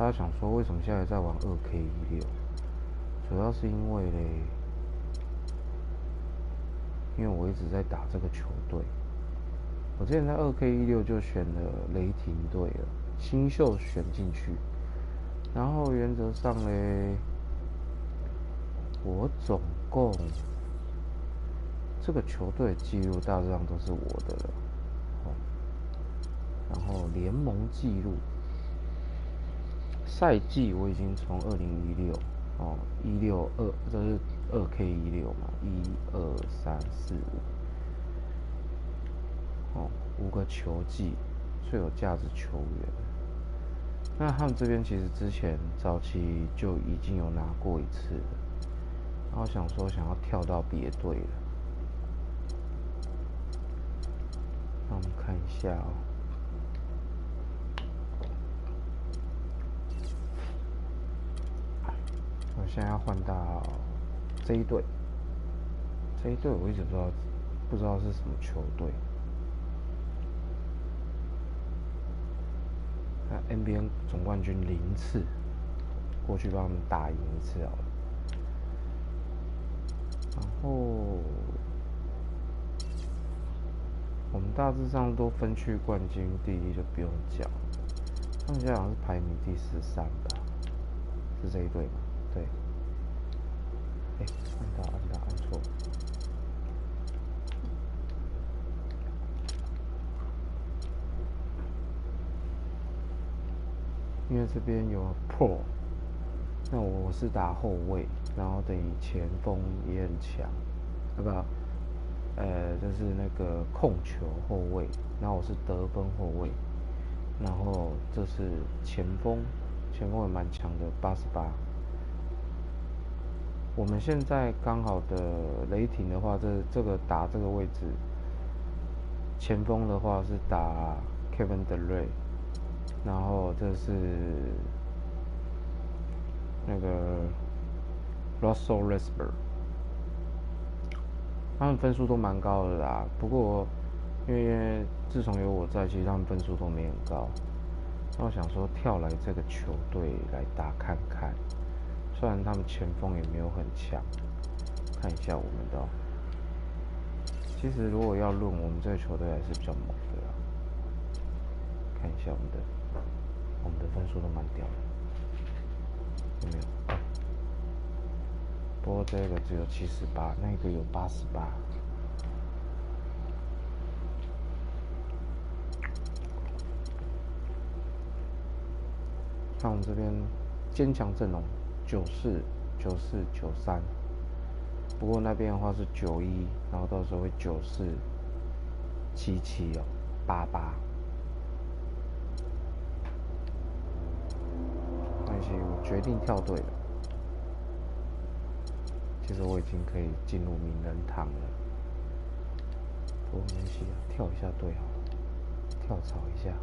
大家想说为什么现在在玩2K16？主要是因为嘞，因为我一直在打这个球队。我之前在2K16就选了雷霆队了，新秀选进去。然后原则上嘞，我总共这个球队记录大致上都是我的了。然后联盟记录，赛季我已经从2016162，这是2K16嘛，1、2、3、4、5，5个球季最有价值球员。那他们这边其实之前早期就已经有拿过一次了，然后想要跳到别队了。那我们看一下哦。我现在要换到这一队，我一直不知道是什么球队。那 NBA 总冠军0次，过去帮他们打赢1次好了。然后我们大致上都分区冠军第一就不用讲，他们现在好像是排名第13吧，是这一队吗？对。按错。因为这边有 Pro， 那我是打后卫，然后等于前锋也很强，就是那个控球后卫，然后我是得分后卫，然后这是前锋也蛮强的88。我们现在刚好的雷霆的话，这个打这个位置，前锋的话是打 Kevin Durant， 然后这是那个 Russell Westbrook， 他们分数都蛮高的啦。不过因为自从有我在，其实他们分数都没很高。那我想说跳来这个球队来打看看，虽然他们前锋也没有很强，看一下我们的哦。其实如果要论，我们这个球队还是比较猛的啦。看一下我们的分数都蛮屌的，有没有？不过这个只有78，那个有88。看我们这边坚强阵容，94、94、93。不过那边的话是91，然后到时候会94、77哦，88。没关系，我决定跳队了。其实我已经可以进入名人堂了。不过没关系啊，跳一下队好了，跳槽一下，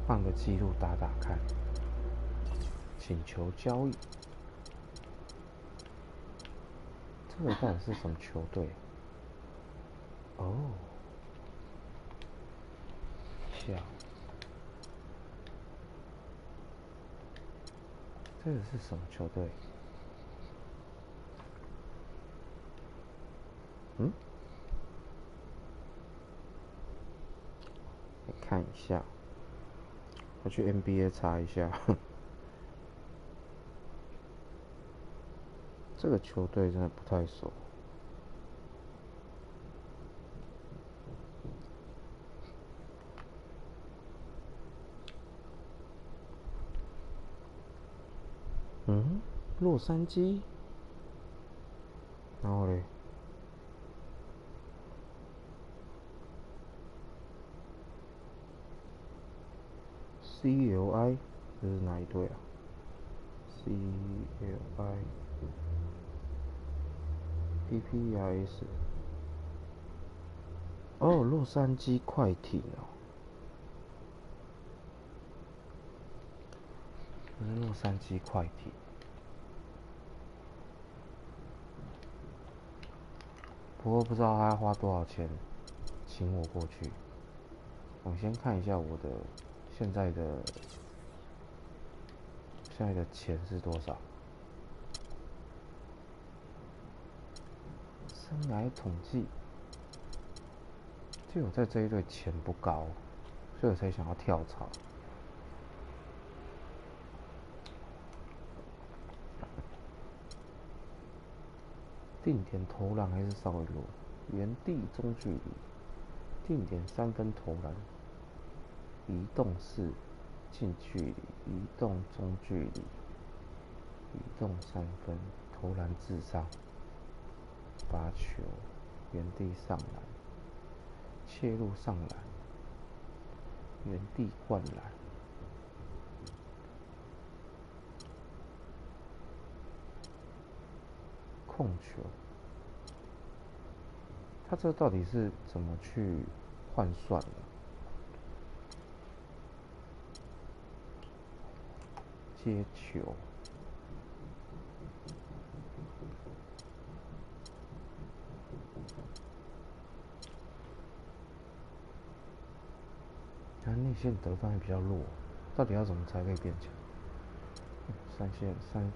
换个记录打看。请求交易，这个到底是什么球队？哦，下，这个是什么球队？来看一下，我去 NBA 查一下。这个球队真的不太熟。洛杉矶，然后嘞，CLI， 这是哪一队啊 ？CLI PPRS， 哦，洛杉矶快艇哦，这是洛杉矶快艇。不过不知道他要花多少钱请我过去。我先看一下我的现在的现在的钱是多少？生涯统计，就我在这一队钱不高，所以我才想要跳槽。定点投篮还是稍微弱，原地中距离，定点3分投篮，移动式近距离，移动中距离，移动3分，投篮至上，罚球，原地上篮，切入上篮，原地灌篮，控球。他这到底是怎么去换算的？接球，他内线得分还比较弱，到底要怎么才可以变强？三线三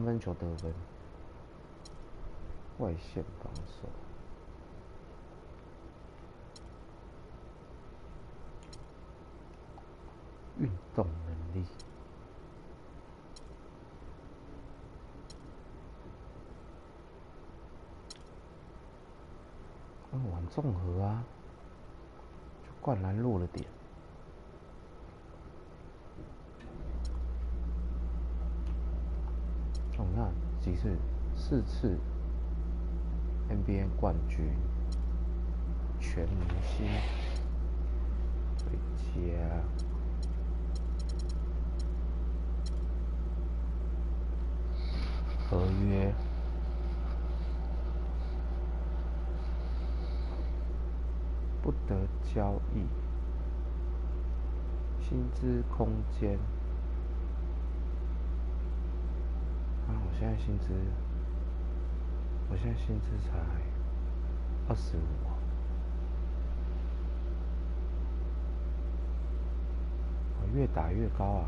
分球得分，外线防守。运动能力，玩综合啊，就灌篮弱了点。你看几次？4次 NBA 冠军，全明星，最佳。合约，不得交易，薪资空间。我现在薪资才25，我越打越高啊！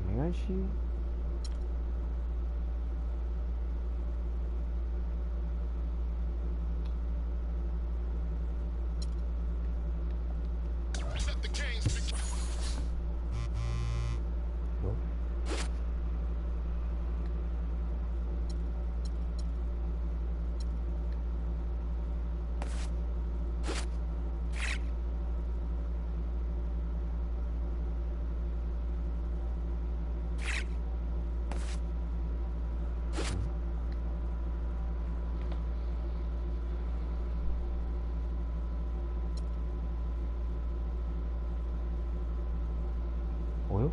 没关系。哦哟，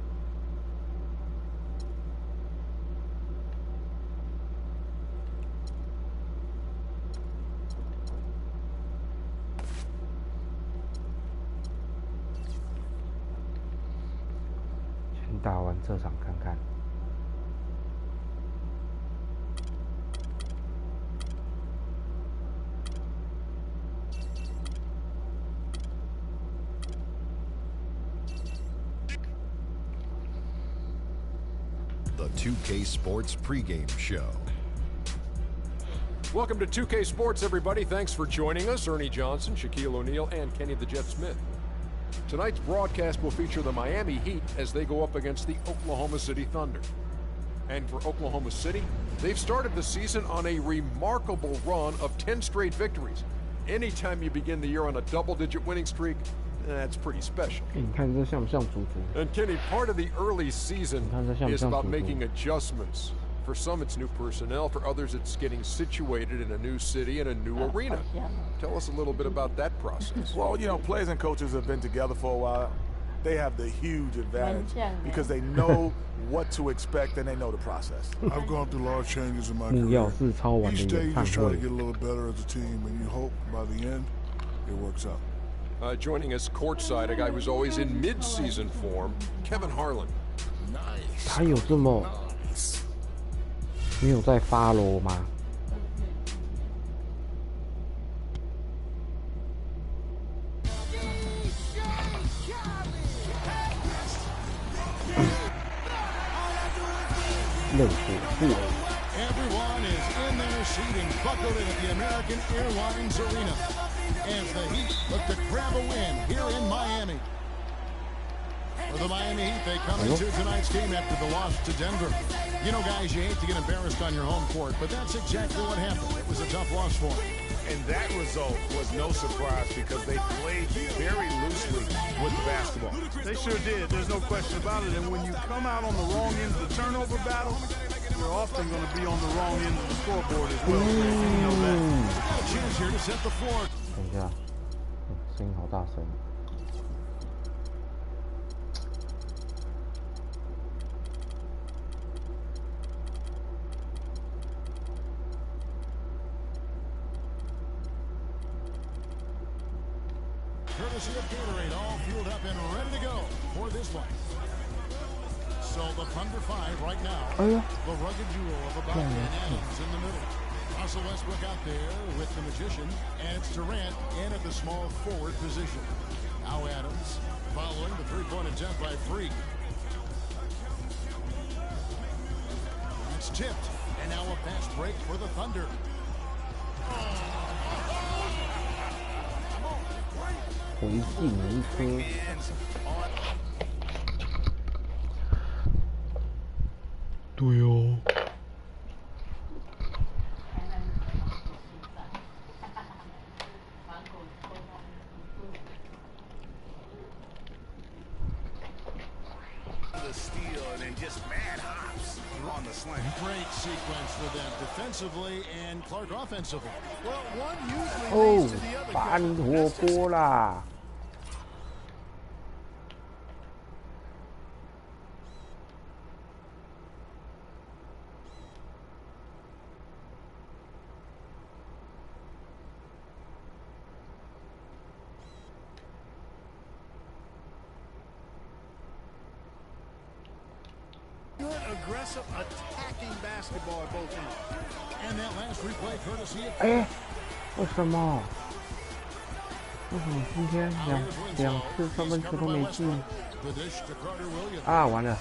先打完这场看看。The 2K Sports pregame show. Welcome to 2K Sports, everybody. Thanks for joining us. Ernie Johnson, Shaquille O'Neal, and Kenny the Jet Smith. Tonight's broadcast will feature the Miami Heat as they go up against the Oklahoma City Thunder. And for Oklahoma City, they've started the season on a remarkable run of 10 straight victories. Anytime you begin the year on a double-digit winning streak, that's pretty special. And Kenny, part of the early season is about making adjustments. For some, it's new personnel. For others, it's getting situated in a new city and a new arena. Tell us a little bit about that process. Well, you know, players and coaches have been together for a while. They have the huge advantage because they know what to expect and they know the process. I've gone through large changes in my career. Each day you just try to get a little better as a team, and you hope by the end it works out. Joining us courtside, a guy who's always in mid-season form, Kevin Harlan. 他有这么没有在follow吗？热火队。Everyone is in their seating, buckled in at the American Airlines Arena as the Heat look to grab a win here in Miami. For the Miami Heat, they come into tonight's game after the loss to Denver. You know, guys, you hate to get embarrassed on your home court, but that's exactly what happened. It was a tough loss for them. And that result was no surprise because they played very loosely with the basketball. They sure did. There's no question about it. And when you come out on the wrong end of the turnover battle, you're often going to be on the wrong end of the scoreboard as well. You know that. Got a chance here to set the floor. 等一下，声音好大声。Courtesy of Gatorade, all fueled up and ready to go for this one. So the Thunder 5 right now. The rugged duo of about 10 Adams in the middle. Russell Westbrook out there with the Magician, and it's Durant in at the small forward position. Now Adams following the three-point attempt by Freak. It's tipped, and now a fast break for the Thunder.回敬一颗。对哦。The steal and then just mad hops on the slant. Great sequence for them defensively and Clark offensively. Well, one usually leads to the other. 把你活泼啦！Aggressive attacking basketball at both ends. And that last replay courtesy of 哎，为什么？为什么今天两次三分球都没进？ the dish to Carter Williams. 啊，完了！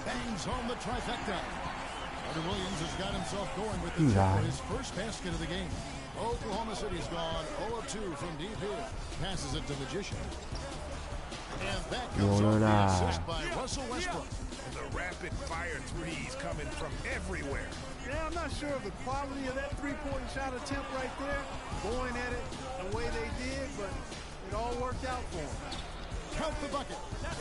Bangs home the trifecta. Carter Williams has got himself going with the for his first basket of the game. Oklahoma City's gone 0 of 2 from deep here. Passes it to Magician. And that comes off the assist by Russell Westbrook. The rapid fire threes coming from everywhere. Yeah, I'm not sure of the quality of that three-point shot attempt right there, going at it the way they did, but it all worked out for them. Count the bucket.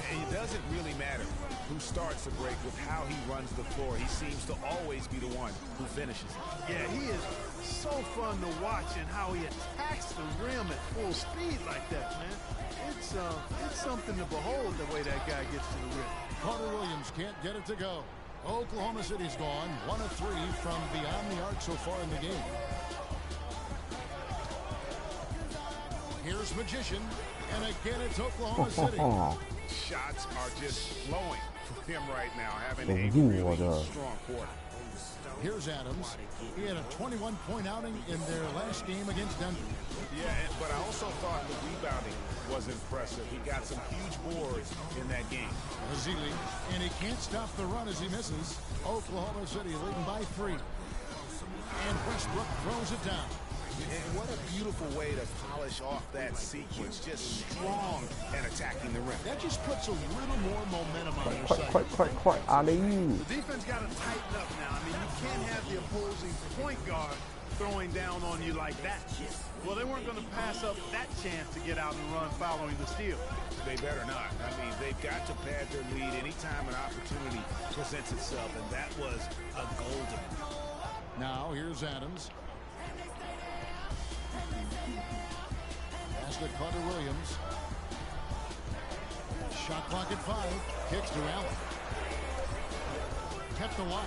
And it doesn't really matter who starts the break with how he runs the floor. He seems to always be the one who finishes it. Yeah, he is so fun to watch and how he attacks the rim at full speed like that, man. It's something to behold the way that guy gets to the rim. Carter Williams can't get it to go. Oklahoma City's gone 1 of 3 from beyond the arc so far in the game. Here's Magician, and again it's Oklahoma City. Shots are just flowing for him right now, having a really strong quarter. Here's Adams. He had a 21-point outing in their last game against Denver. Yeah, but I also thought the rebounding was impressive. He got some huge boards in that game. Azili, and he can't stop the run as he misses. Oklahoma City leading by 3. And Westbrook throws it down. And what a beautiful way to polish off that sequence. Just strong and attacking the rim. That just puts a little more momentum on their side. Quite, alley-oop. The defense got to tighten up now. I mean, you can't have the opposing point guard throwing down on you like that. Well, they weren't going to pass up that chance to get out and run following the steal. They better not. I mean, they've got to pad their lead anytime an opportunity presents itself, and that was a golden. Now, here's Adams. Pass to Carter Williams. Shot clock at 5. Kicks to Allen. Kept alive.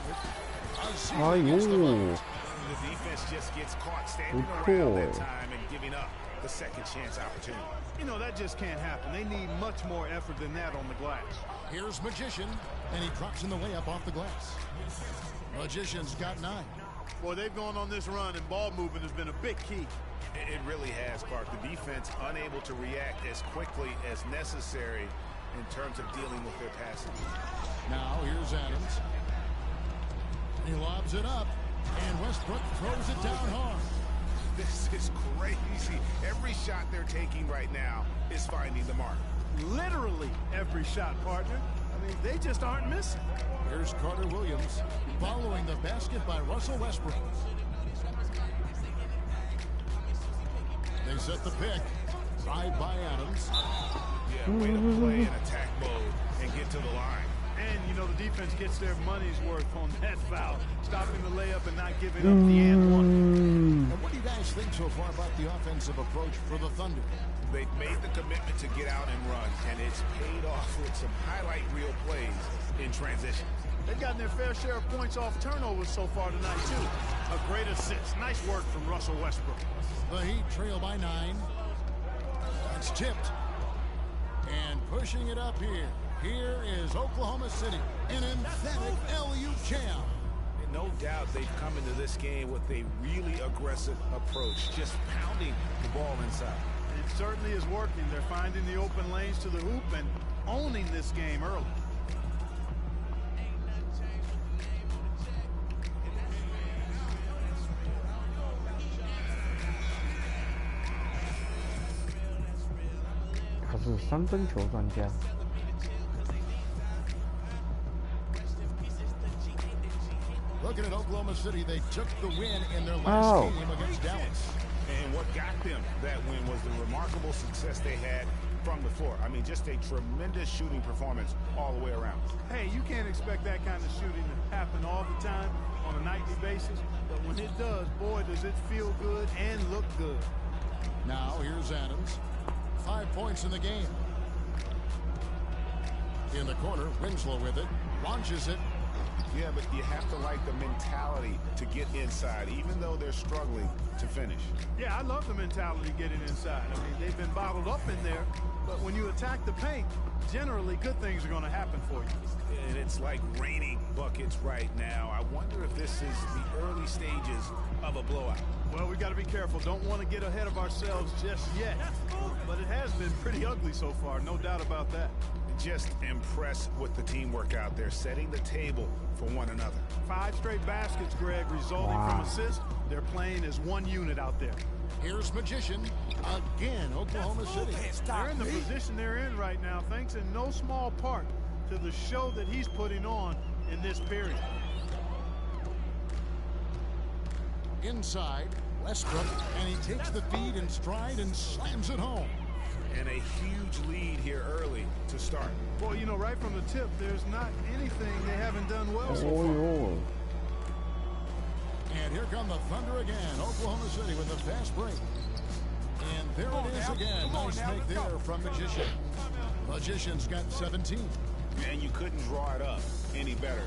The defense just gets caught standing around that time and giving up the second chance opportunity. You know, that just can't happen. They need much more effort than that on the glass. Here's Magician, and he drops in the layup off the glass. Magician's got 9. Boy, they've gone on this run, and ball movement has been a big key. It really has, Clark. The defense unable to react as quickly as necessary in terms of dealing with their passing. Now, here's Adams. He lobs it up, and Westbrook throws it down hard. This is crazy. Every shot they're taking right now is finding the mark. Literally every shot, partner. I mean, they just aren't missing. Here's Carter Williams following the basket by Russell Westbrook. They set the pick. Drive by Adams. Yeah, way to play in attack mode and get to the line. And, you know, the defense gets their money's worth on that foul. Stopping the layup and not giving up the and one. And what do you guys think so far about the offensive approach for the Thunder? They've made the commitment to get out and run, and it's paid off with some highlight reel plays in transition. They've gotten their fair share of points off turnovers so far tonight, too. A great assist. Nice work from Russell Westbrook. The Heat trail by 9. It's tipped. And pushing it up here. Here is Oklahoma City, an emphatic LU champ. No doubt they've come into this game with a really aggressive approach, just pounding the ball inside. It certainly is working. They're finding the open lanes to the hoop and owning this game early.他是3分球专家。Looking at Oklahoma City, they took the win in their last game against Dallas. And what got them that win was the remarkable success they had from the floor. I mean, just a tremendous shooting performance all the way around. Hey, you can't expect that kind of shooting to happen all the time on a nightly basis. But when it does, boy, does it feel good and look good. Now, here's Adams. 5 points in the game. In the corner, Winslow with it. Launches it. Yeah, but you have to like the mentality to get inside, even though they're struggling to finish. Yeah, I love the mentality getting inside. I mean, they've been bottled up in there, but when you attack the paint, generally good things are going to happen for you. And it's like raining buckets right now. I wonder if this is the early stages of a blowout. Well, we got to be careful. Don't want to get ahead of ourselves just yet. But it has been pretty ugly so far, no doubt about that. Just impressed with the teamwork out there, setting the table for one another. 5 straight baskets, Greg, resulting from assists. They're playing as one unit out there. Here's Magician. Again, Oklahoma City. They're in the position they're in right now, thanks in no small part to the show that he's putting on in this period. Inside, Westbrook, and he takes the feed in stride and slams it home. And a huge lead here early to start. Boy, you know, right from the tip, there's not anything they haven't done well so far. And here come the Thunder again. Oklahoma City with a fast break. And there it is again. Nice make there from Magician. Magician's got 17. And you couldn't draw it up any better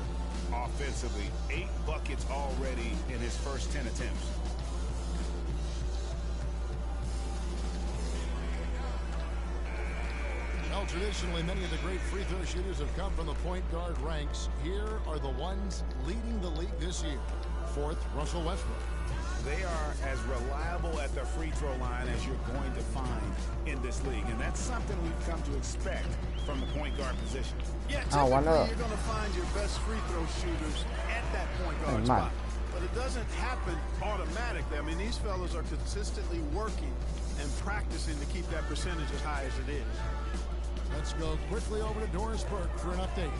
offensively. 8 buckets already in his first 10 attempts. Well, traditionally, many of the great free throw shooters have come from the point guard ranks. Here are the ones leading the league this year. 4th, Russell Westbrook. They are as reliable at the free throw line as you're going to find in this league. And that's something we've come to expect from the point guard position. Yeah, typically you're going to find your best free throw shooters at that point guard spot. But it doesn't happen automatically. I mean, these fellas are consistently working and practicing to keep that percentage as high as it is. Let's go quickly over to Doris Burke for an update.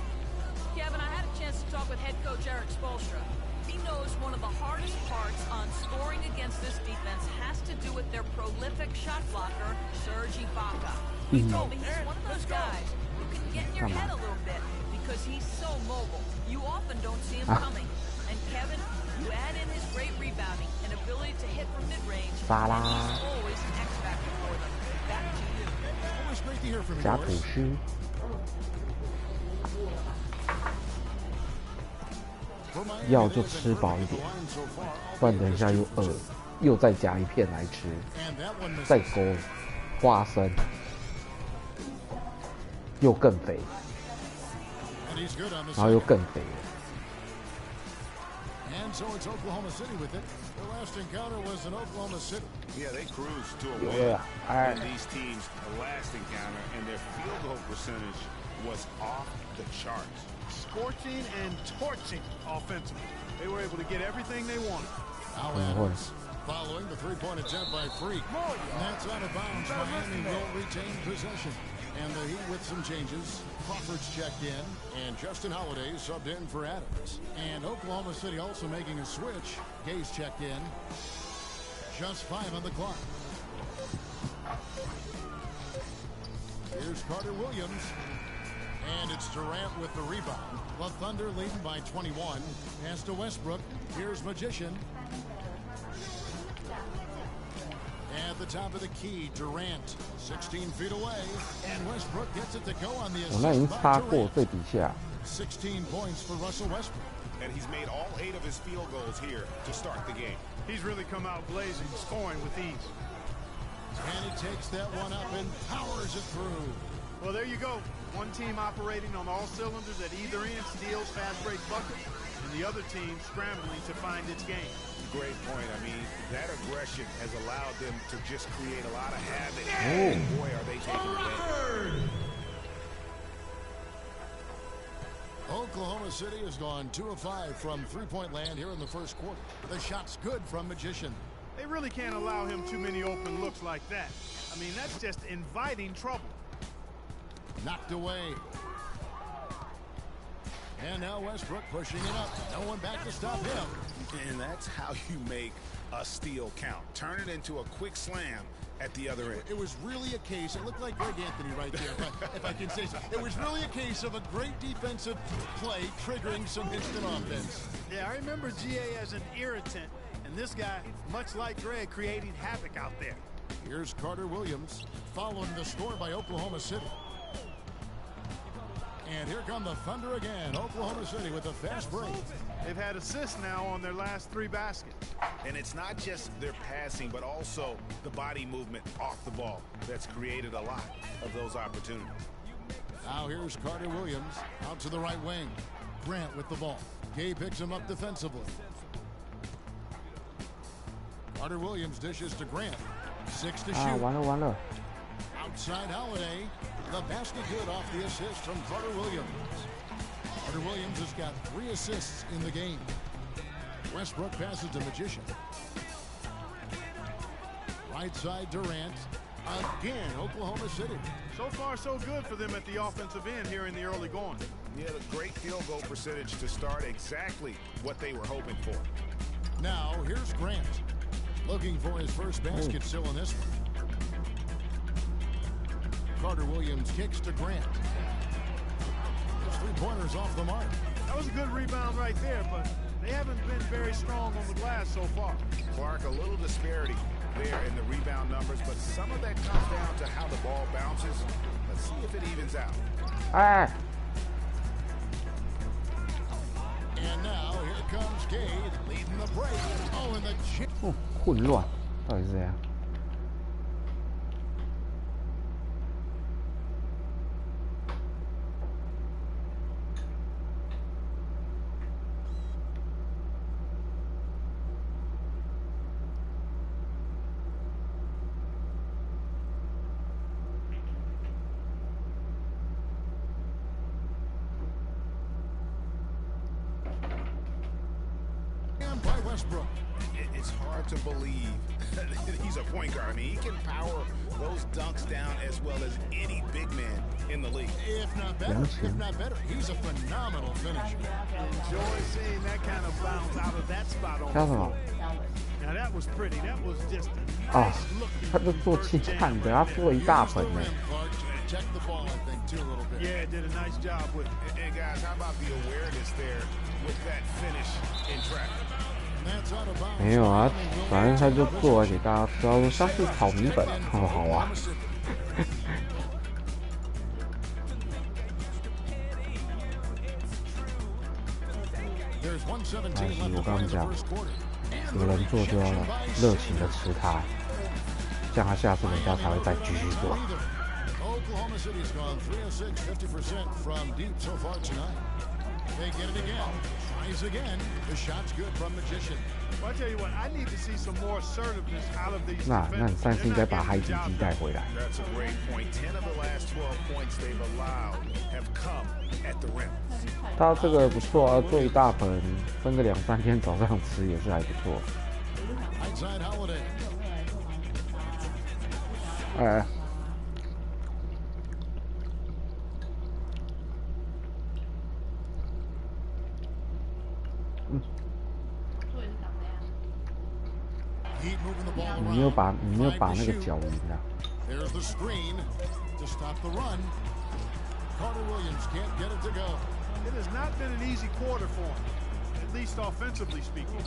Kevin, I had a chance to talk with head coach Eric Spoelstra. He knows one of the hardest parts on scoring against this defense has to do with their prolific shot blocker, Serge Ibaka. He told me he's one of those guys who can get in your head a little bit because he's so mobile. You often don't see him coming. And Kevin, you add in his great rebounding and ability to hit from mid-range, and he's always an X factor for them. Back to you. Always great to hear from you, Doris. 药就吃饱一点，不然等一下又饿，又再夹一片来吃，再勾花生，又更肥，然后又更肥了。 And so it's Oklahoma City with it. Their last encounter was in Oklahoma City. Yeah, they cruised to a win in these teams' last encounter, and their field goal percentage was off the charts. Scorching and torching offensively. They were able to get everything they wanted. Following the three-point attempt by Freak. And that's out of bounds. Miami will retain possession. And the Heat with some changes. Crawford's checked in. And Justin Holiday subbed in for Adams. And Oklahoma City also making a switch. Gay's checked in. Just 5 on the clock. Here's Carter Williams. And it's Durant with the rebound. The Thunder leading by 21. Pass to Westbrook. Here's Magician. At the top of the key, Durant, 16 feet away, and Westbrook gets it to go on the assist by Durant. 16 points for Russell Westbrook. And he's made all 8 of his field goals here to start the game. He's really come out blazing, scoring with ease. And he takes that one up and powers it through. Well, there you go. One team operating on all cylinders at either end, steals, fast break buckets, and the other team scrambling to find its game. Great point. I mean, that aggression has allowed them to just create a lot of havoc. And boy, are they taking advantage. Oklahoma City has gone 2 of 5 from three-point land here in the first quarter. The shot's good from Magician. They really can't allow him too many open looks like that. I mean, that's just inviting trouble. Knocked away. And now Westbrook pushing it up. No one back to stop him. And that's how you make a steal count. Turn it into a quick slam at the other end. It was really a case, it looked like Greg Anthony right there, if I can say so. It was really a case of a great defensive play triggering some instant offense. Yeah, I remember GA as an irritant, and this guy, much like Greg, creating havoc out there. Here's Carter Williams, following the score by Oklahoma City. And here come the Thunder again. Oklahoma City with a fast break. They've had assists now on their last 3 baskets. And it's not just their passing, but also the body movement off the ball that's created a lot of those opportunities. Now here's Carter Williams out to the right wing. Grant with the ball. Gay picks him up defensively. Carter Williams dishes to Grant. 6 to shoot. 完了。 Outside Holiday. The basket good off the assist from Carter Williams. Carter Williams has got 3 assists in the game. Westbrook passes to Magician. Right side Durant. Again, Oklahoma City. So far, so good for them at the offensive end here in the early going. Yeah, a great field goal percentage to start exactly what they were hoping for. Now, here's Grant. Looking for his first basket still in this one. Carter Williams kicks to Grant. His 3-pointers off the mark. That was a good rebound right there, but they haven't been very strong on the glass so far. Clark, a little disparity there in the rebound numbers, but some of that comes down to how the ball bounces. Let's see if it evens out. And now here comes Cade leading the break. Oh, and the chip. 混乱，到底是怎样？ By Westbrook. It's hard to believe he's a point guard. I mean, he can power those dunks down as well as any big man in the league. If not better, he's a phenomenal finisher. Enjoy seeing that kind of bounce out of that spot on the floor. Now that was pretty. That was just a nice looking. 他就做气看的，他做一大盆呢。 Check the ball, I think, too, a little bit. Yeah, did a nice job with it. And guys, how about the awareness there with that finish in traffic? 没有啊，反正他就做给大家知道说他是草泥本，好好啊。但是我刚刚讲，有人做就要热情的吃他，这样他下次人家才会再继续做。 Oklahoma City's gone 3 of 6, 50% from deep so far tonight. They get it again. Tries again. The shot's good from Magician. Well, I tell you what, I need to see some more assertiveness out of these 那你defenders. 上次应该把海底鸡带回来。 That's a great point. 10 of the last 12 points they've allowed have come at the rim. 他这个不错啊，做一大盆，分个2-3天早上吃也是还不错。 Outside Holiday. 哎。 你没有把那个脚赢啊。 There's the screen to stop the run. Carter Williams can't get it to go. It has not been an easy quarter for him, at least offensively speaking.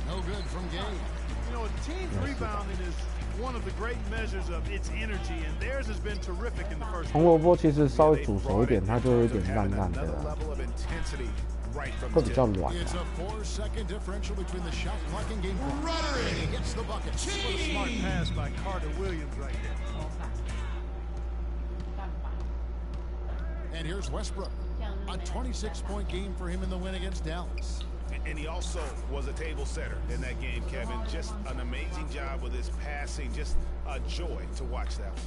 No good from Gabe. You know, team rebounding is one of the great measures of its energy, and theirs has been terrific in the first. 红萝卜其实稍微煮熟一点，它就有点烂烂的啦，会比较软。 It's a 4-second differential between the shot clock and game clock. And he gets the bucket. What a smart pass by Carter Williams right there. And here's Westbrook. A 26-point game for him in the win against Dallas. And he also was a table setter in that game, Kevin. Just an amazing job with his passing. Just a joy to watch that one.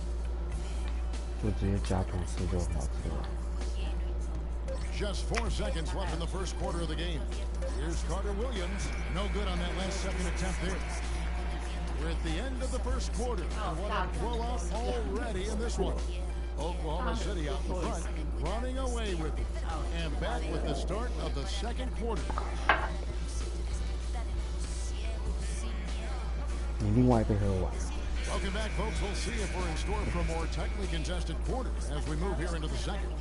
就直接加吐司就好吃了。 Just 4 seconds left in the first quarter of the game. Here's Carter Williams. No good on that last second attempt there. We're at the end of the first quarter. And what a blowout already in this one. Oklahoma City out in front, running away with it. And back with the start of the second quarter. 你另外一杯喝完。 Welcome back, folks. We'll see if we're in store for a more tightly contested quarter as we move here into the second.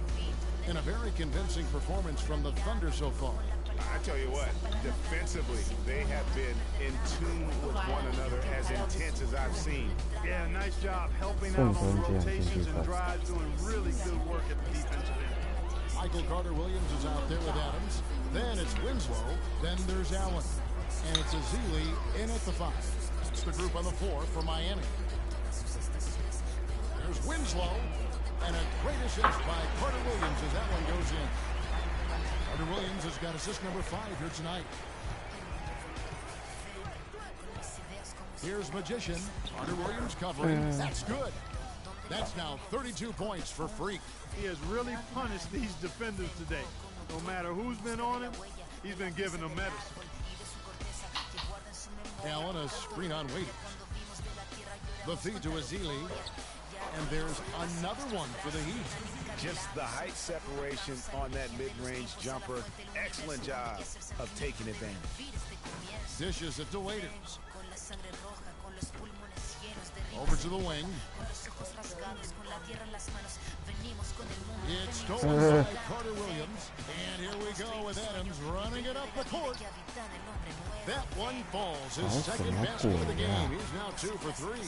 And a very convincing performance from the Thunder so far. I tell you what, defensively, they have been in tune with one another as intense as I've seen. Yeah, nice job helping out on rotations and drives, doing really good work at the defensive end. Michael Carter-Williams is out there with Adams. Then it's Winslow. Then there's Allen. And it's Ezeli in at the 5. It's the group on the 4 for Miami. There's Winslow. And a great assist by Carter Williams as that one goes in. Carter Williams has got assist number 5 here tonight. Here's Magician. Carter Williams covering. That's good. That's now 32 points for Freak. He has really punished these defenders today. No matter who's been on him, he's been giving them medicine. Allen, a screen on Waiters. The feed to Ezeli. And there's another one for the Heat. Just the height separation on that mid-range jumper. Excellent job of taking advantage. Dishes it to Waiters. Over to the wing. It's stolen by Carter Williams. And here we go with Adams running it up the court. That one falls. His second basket of the game. He's now 2 for 3.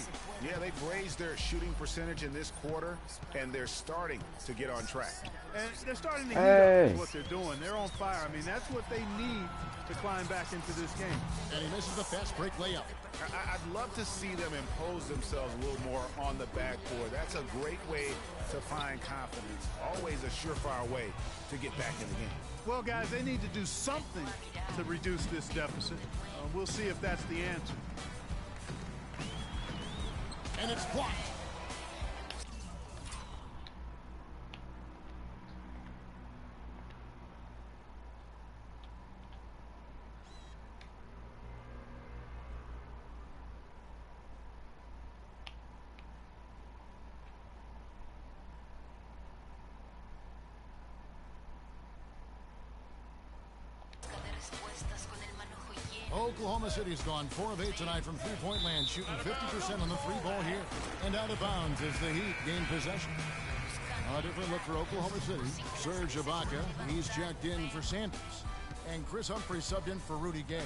Yeah, they've raised their shooting percentage in this quarter, and they're starting to get on track. And they're starting to heat up with what they're doing. They're on fire. I mean, that's what they need to climb back into this game. And he misses the fast break layup. I'd love to see them impose themselves a little more on the backboard. That's a great way to find confidence. Always a surefire way to get back in the game. Well, guys, they need to do something to reduce this deficit. We'll see if that's the answer. And it's blocked. Oklahoma City's gone 4 of 8 tonight from three-point land, shooting 50% on the 3-ball here. And out of bounds as the Heat gain possession. A different look for Oklahoma City. Serge Ibaka, he's checked in for Sanders. And Chris Humphrey subbed in for Rudy Gay.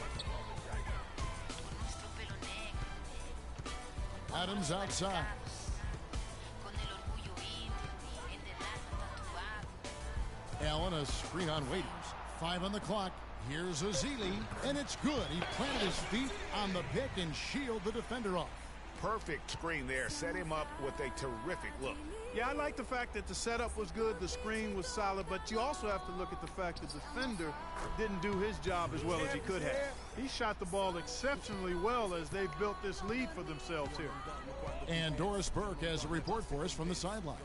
Adams outside. Allen, a screen on Waiters. 5 on the clock. Here's Ezeli, and it's good. He planted his feet on the pick and shielded the defender off. perfect screen there. Set him up with a terrific look. Yeah, I like the fact that the setup was good, the screen was solid, but you also have to look at the fact that the defender didn't do his job as well as he could have. He shot the ball exceptionally well as they've built this lead for themselves here. And Doris Burke has a report for us from the sideline.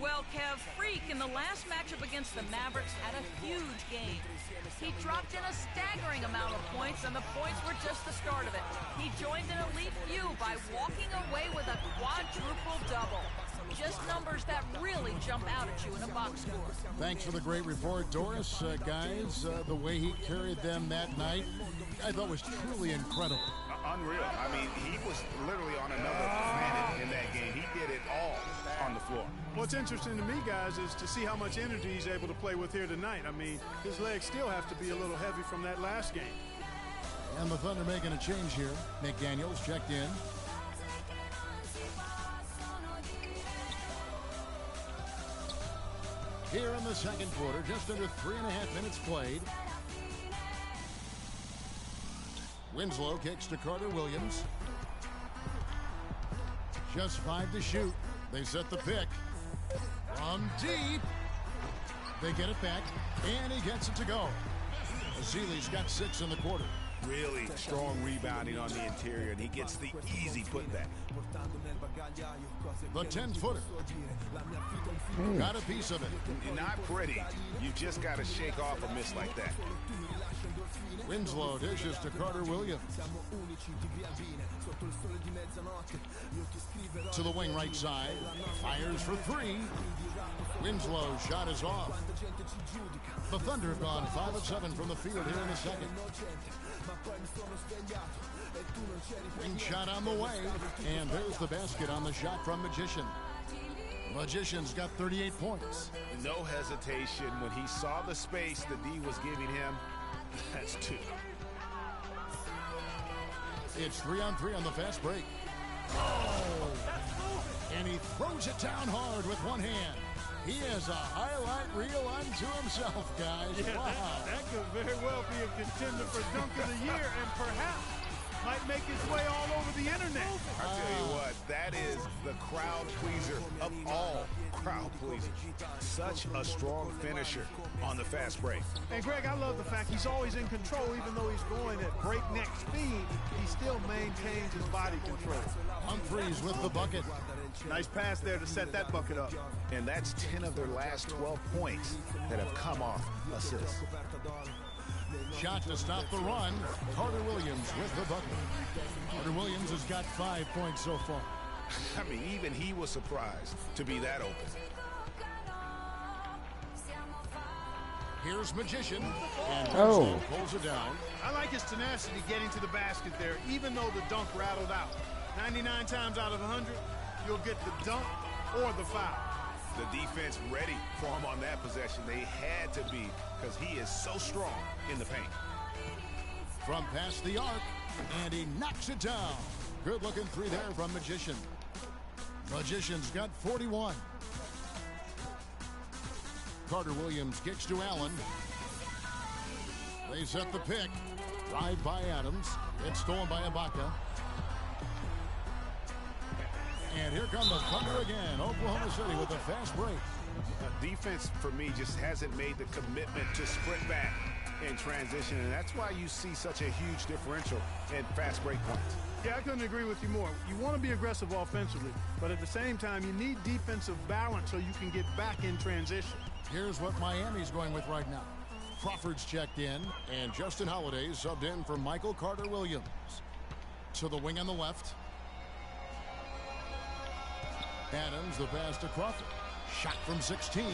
Well, Kev, Freak in the last matchup against the Mavericks had a huge game. He dropped in a staggering amount of points, and the points were just the start of it. He joined an elite few by walking away with a quadruple double. Just numbers that really jump out at you in a box score. Thanks for the great report, Doris. Guys, the way he carried them that night, I thought was truly incredible. Unreal. I mean, he was literally on another planet in that game. He did it all on the floor. What's interesting to me, guys, is to see how much energy he's able to play with here tonight. I mean, his legs still have to be a little heavy from that last game. And the Thunder making a change here. McDaniels checked in. Here in the second quarter, just under 3.5 minutes played. Winslow kicks to Carter Williams. Just 5 to shoot. They set the pick. From deep. They get it back, and he gets it to go. Azili's got 6 in the quarter. Really strong rebounding on the interior, and he gets the easy putback. The 10-footer. Got a piece of it. Not pretty. You just got to shake off a miss like that. Winslow dishes to Carter Williams. To the wing right side. Fires for 3. Winslow's shot is off. The Thunder have gone 5 of 7 from the field here in the second. Wing shot on the way. And there's the basket on the shot from Magician. Magician's got 38 points. No hesitation when he saw the space the D was giving him. That's 2. It's 3-on-3 on the fast break. Oh! And he throws it down hard with one hand. He has a highlight reel unto himself, guys. Yeah, wow. That could very well be a contender for Dunk of the Year, and perhaps might make its way all over the internet. I tell you what, that is the crowd pleaser of all crowd pleasers. Such a strong finisher on the fast break. And Greg, I love the fact he's always in control. Even though he's going at breakneck speed, he still maintains his body control. Humphreys with the bucket. Nice pass there to set that bucket up. And that's 10 of their last 12 points that have come off assists. Shot to stop the run. Carter Williams with the bucket. Carter Williams has got 5 points so far. I mean, even he was surprised to be that open. Here's Magician. And pulls it down. I like his tenacity getting to the basket there, even though the dunk rattled out. 99 times out of 100, you'll get the dunk or the foul. The defense ready for him on that possession. They had to be, because he is so strong in the paint. From past the arc, and he knocks it down. Good looking 3 there from Magician. Magician's got 41. Carter Williams kicks to Allen. They set the pick. Drive by Adams. It's stolen by Ibaka. And here come the Thunder again. Oklahoma City with a fast break. Defense, for me, just hasn't made the commitment to sprint back in transition, and that's why you see such a huge differential in fast break points. Yeah, I couldn't agree with you more. You want to be aggressive offensively, but at the same time, you need defensive balance so you can get back in transition. Here's what Miami's going with right now. Crawford's checked in, and Justin Holiday subbed in for Michael Carter Williams. To the wing on the left. Adams, the pass to Crawford. Shot from 16.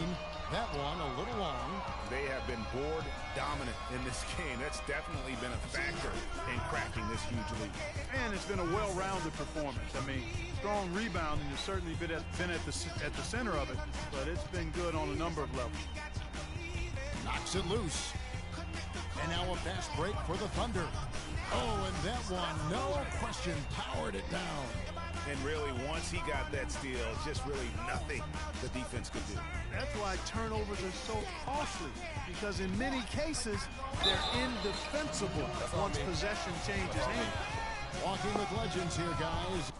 That one a little long. They have been board dominant in this game. That's definitely been a factor in cracking this huge lead. And it's been a well-rounded performance. I mean, strong rebounding has certainly been at the center of it, but it's been good on a number of levels. Knocks it loose. And now a fast break for the Thunder. Oh, and that one, no question, powered it down. And really, once he got that steal, just really nothing the defense could do. That's why turnovers are so costly, because in many cases, they're indefensible once possession changes hands. Walking with legends here, guys.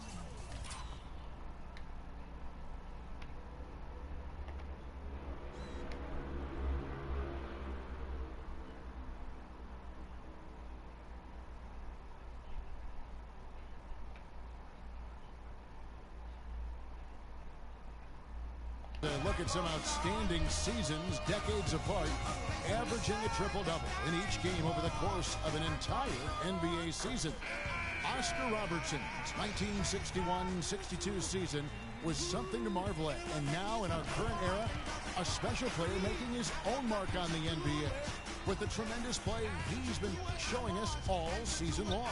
Look at some outstanding seasons, decades apart, averaging a triple-double in each game over the course of an entire NBA season. Oscar Robertson's 1961-62 season was something to marvel at. And now, in our current era, a special player making his own mark on the NBA with the tremendous play he's been showing us all season long.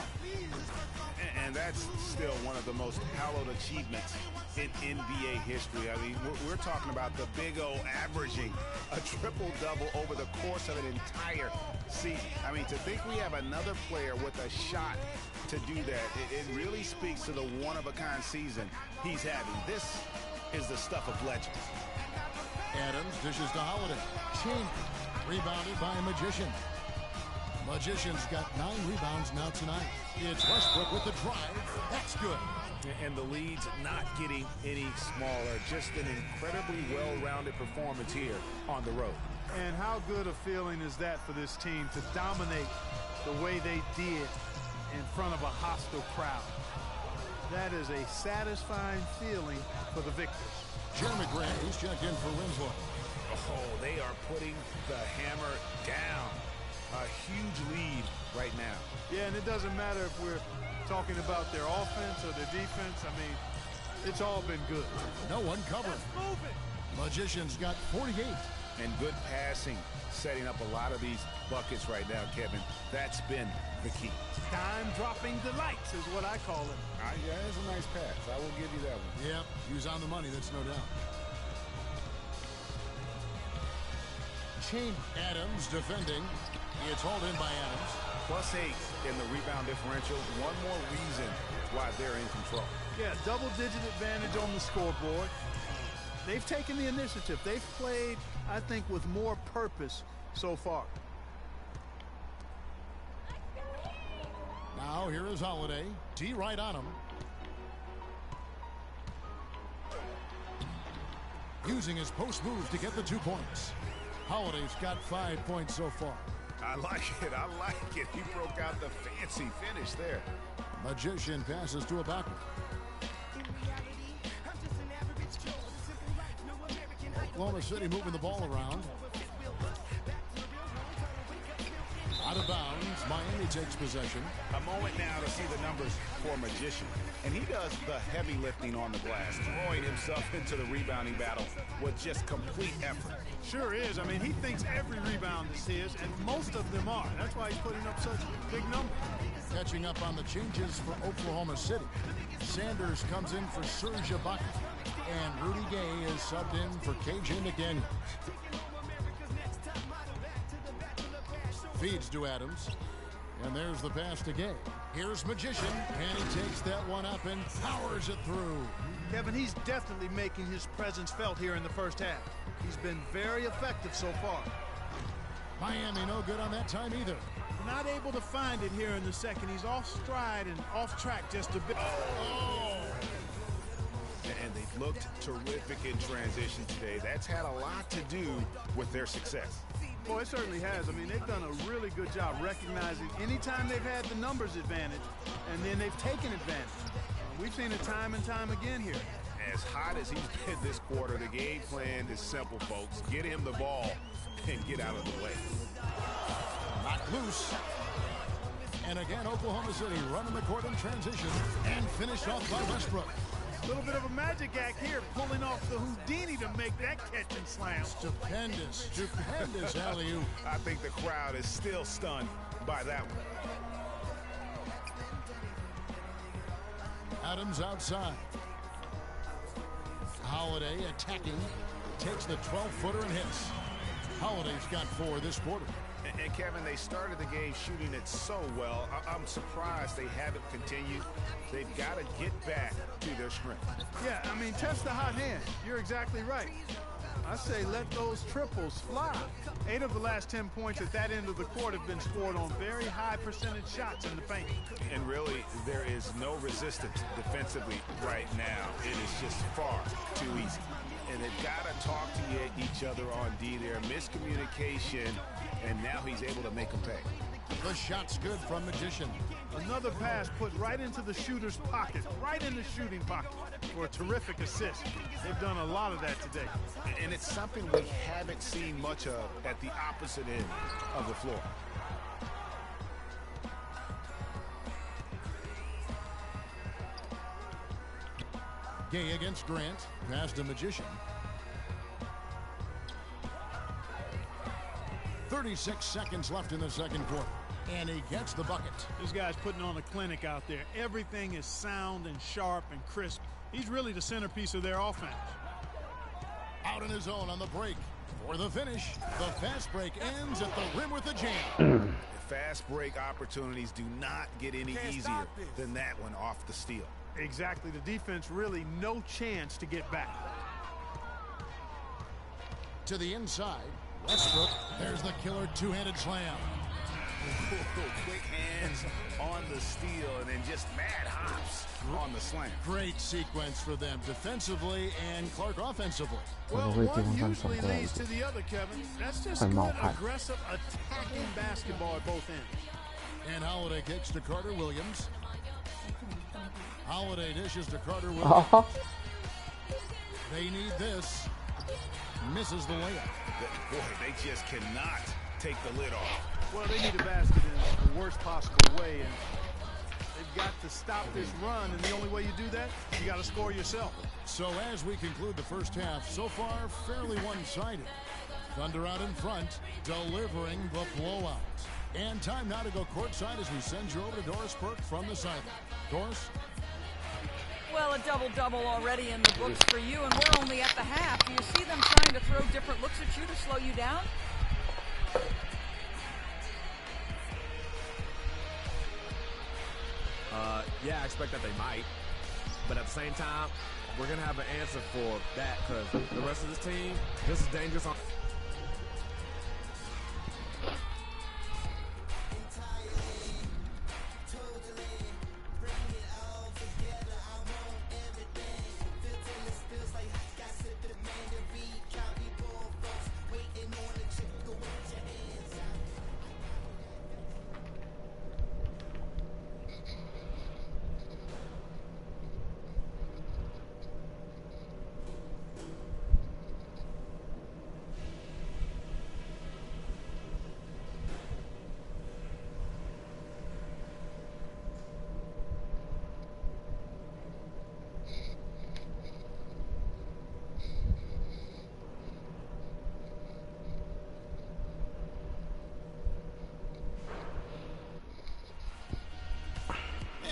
And that's still one of the most hallowed achievements in NBA history. I mean, we're talking about the Big O averaging a triple-double over the course of an entire season. I mean, to think we have another player with a shot to do that, it really speaks to the one-of-a-kind season he's having. This is the stuff of legends. Adams dishes to Holiday. Chin rebounded by a Magician. Magician's got 9 rebounds now tonight. It's Westbrook with the drive. That's good. And the lead's not getting any smaller. Just an incredibly well-rounded performance here on the road. And how good a feeling is that for this team to dominate the way they did in front of a hostile crowd? That is a satisfying feeling for the victors. Jeremy Grant is checked in for Winslow. Oh, they are putting the hammer down. A huge lead right now. Yeah, and it doesn't matter if we're talking about their offense or their defense. I mean, it's all been good. No one covered. Magician's got 48. And good passing, setting up a lot of these buckets right now, Kevin. That's been the key. Time-dropping delights is what I call it. Yeah, it's a nice pass. I will give you that one. Yep, he was on the money, that's no doubt. Chain Adams defending. It's hauled in by Adams. +8 in the rebound differential. One more reason why they're in control. Yeah, double-digit advantage on the scoreboard. They've taken the initiative. They've played, I think, with more purpose so far. Now here is Holiday. D right on him. Using his post move to get the 2 points. Holiday's got 5 points so far. I like it. I like it. He broke out the fancy finish there. Magician passes to a backer. Oklahoma City moving the ball around. Out of bounds. Miami takes possession. A moment now to see the numbers for Magician. And he does the heavy lifting on the glass, throwing himself into the rebounding battle with just complete effort. Sure is. I mean, he thinks every rebound is his, and most of them are. That's why he's putting up such big numbers. Catching up on the changes for Oklahoma City. Sanders comes in for Serge Ibaka. And Rudy Gay is subbed in for KJ McDaniels. Feeds to Adams. And there's the pass to Gay. Here's Magician. And he takes that one up and powers it through. Kevin, he's definitely making his presence felt here in the first half. He's been very effective so far. Miami no good on that time either. Not able to find it here in the second. He's off stride and off track just a bit. Oh! And they've looked terrific in transition today. That's had a lot to do with their success. Well, it certainly has. I mean, they've done a really good job recognizing anytime they've had the numbers advantage, and then they've taken advantage. We've seen it time and time again here. As hot as he's been this quarter, the game plan is simple, folks. Get him the ball and get out of the way. Knocked loose. And again, Oklahoma City running the court in transition and finished off by Westbrook. A little bit of a magic act here, pulling off the Houdini to make that catch and slam. Stupendous, stupendous alley-oop. I think the crowd is still stunned by that one. Adams outside. Holiday attacking. Takes the 12-footer and hits. Holiday's got 4 this quarter. And Kevin, they started the game shooting it so well. I'm surprised they haven't continued. They've got to get back to their strength. Yeah, I mean, test the hot hand. You're exactly right. I say let those triples fly. 8 of the last 10 points at that end of the court have been scored on very high percentage shots in the paint. And really, there is no resistance defensively right now. It is just far too easy. And they've got to talk to each other on D there. Miscommunication, and now he's able to make them pay. The shot's good from Magician. Another pass put right into the shooter's pocket, right in the shooting pocket for a terrific assist. They've done a lot of that today. And it's something we haven't seen much of at the opposite end of the floor. Gay against Grant. Pass to Magician. 36 seconds left in the second quarter. And he gets the bucket. This guy's putting on a clinic out there. Everything is sound and sharp and crisp. He's really the centerpiece of their offense. Out on his own on the break. For the finish, the fast break ends at the rim with a jam. Fast break opportunities do not get any easier than that one off the steal. Exactly. The defense really no chance to get back. To the inside. Westbrook. There's the killer two-handed slam. Quick hands on the steal and then just mad hops on the slam. Great sequence for them defensively and Clark offensively. Well, one usually leads to the other, Kevin. That's just good, aggressive, attacking basketball at both ends. And Holiday kicks to Carter Williams. Holiday dishes to Carter Williams. They need this. Misses the layup. Boy, they just cannot take the lid off. Well, they need a basket in the worst possible way, and they've got to stop this run, and the only way you do that, you got to score yourself. So as we conclude the first half, so far fairly one-sided. Thunder out in front, delivering the blowout. And time now to go courtside as we send you over to Doris Burke from the sideline. Doris? Well, a double-double already in the books for you, and we're only at the half. Do you see them trying to throw different looks at you to slow you down? Yeah, I expect that they might. But at the same time, we're going to have an answer for that because the rest of this team, this is dangerous on...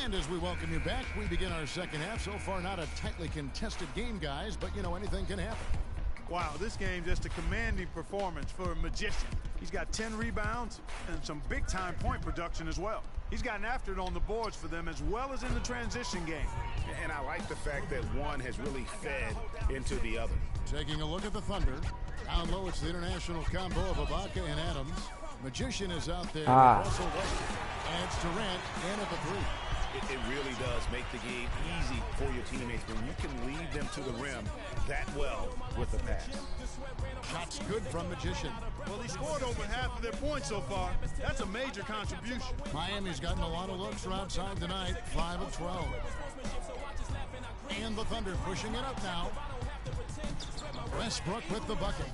And as we welcome you back, we begin our second half. So far, not a tightly contested game, guys, but, you know, anything can happen. Wow, this game just a commanding performance for a Magician. He's got 10 rebounds and some big-time point production as well. He's gotten after it on the boards for them as well as in the transition game. And I like the fact that one has really fed into the other. Taking a look at the Thunder. Down low, it's the international combo of Ibaka and Adams. Magician is out there with Russell Westbrook. And it's Durant in at the three. It really does make the game easy for your teammates when you can lead them to the rim that well with the pass. Shots good from Magician. Well, he scored over half of their points so far. That's a major contribution. Miami's gotten a lot of looks from outside tonight, 5 of 12. And the Thunder pushing it up now. Westbrook with the bucket.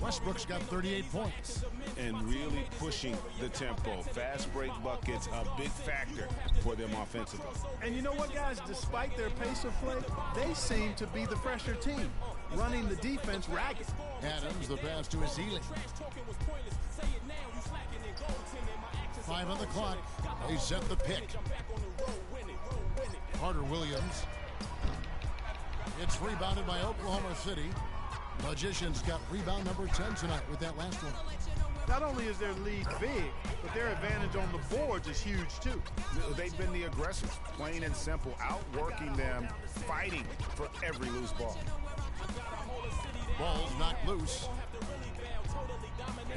Westbrook's got 38 points. And really pushing the tempo. Fast break buckets, a big factor for them offensively. And you know what, guys? Despite their pace of play, they seem to be the fresher team, running the defense ragged. Adams, the pass to Azili. 5 on the clock. They set the pick. Carter Williams. It's rebounded by Oklahoma City. Magician's got rebound number 10 tonight with that last one. Not only is their lead big, but their advantage on the boards is huge too. They've been the aggressors, plain and simple, outworking them, fighting for every loose ball. Ball's knocked loose.